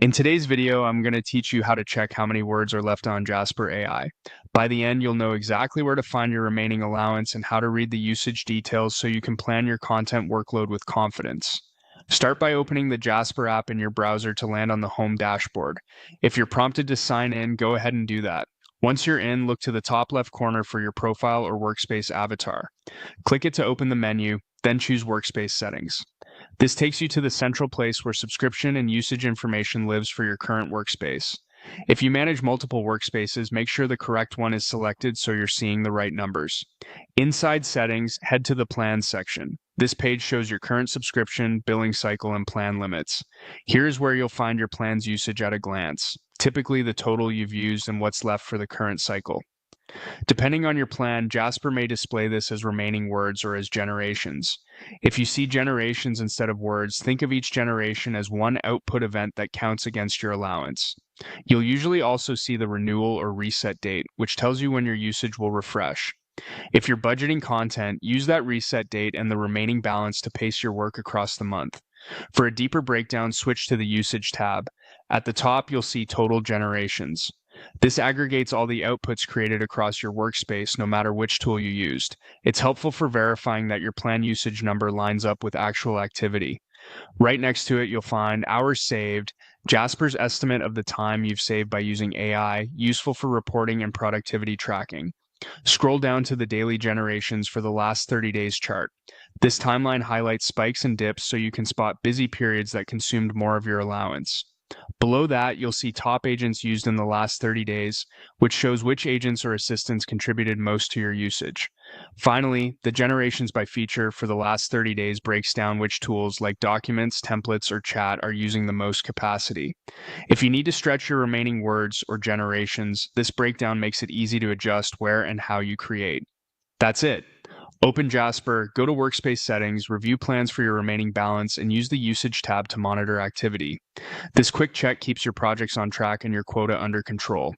In today's video, I'm going to teach you how to check how many words are left on Jasper AI. By the end, you'll know exactly where to find your remaining allowance and how to read the usage details so you can plan your content workload with confidence. Start by opening the Jasper app in your browser to land on the home dashboard. If you're prompted to sign in, go ahead and do that. Once you're in, look to the top left corner for your profile or workspace avatar. Click it to open the menu, then choose Workspace Settings. This takes you to the central place where subscription and usage information lives for your current workspace. If you manage multiple workspaces, make sure the correct one is selected so you're seeing the right numbers. Inside Settings, head to the Plans section. This page shows your current subscription, billing cycle, and plan limits. Here's where you'll find your plan's usage at a glance, typically the total you've used and what's left for the current cycle. Depending on your plan, Jasper may display this as remaining words or as generations. If you see generations instead of words, think of each generation as one output event that counts against your allowance. You'll usually also see the renewal or reset date, which tells you when your usage will refresh. If you're budgeting content, use that reset date and the remaining balance to pace your work across the month. For a deeper breakdown, switch to the Usage tab. At the top, you'll see Total Generations. This aggregates all the outputs created across your workspace, no matter which tool you used. It's helpful for verifying that your plan usage number lines up with actual activity. Right next to it, you'll find Hours Saved, Jasper's estimate of the time you've saved by using AI, useful for reporting and productivity tracking. Scroll down to the daily generations for the last 30 days chart. This timeline highlights spikes and dips so you can spot busy periods that consumed more of your allowance. Below that, you'll see top agents used in the last 30 days, which shows which agents or assistants contributed most to your usage. Finally, the generations by feature for the last 30 days breaks down which tools like documents, templates, or chat are using the most capacity. If you need to stretch your remaining words or generations, this breakdown makes it easy to adjust where and how you create. That's it. Open Jasper, go to Workspace Settings, review plans for your remaining balance, and use the Usage tab to monitor activity. This quick check keeps your projects on track and your quota under control.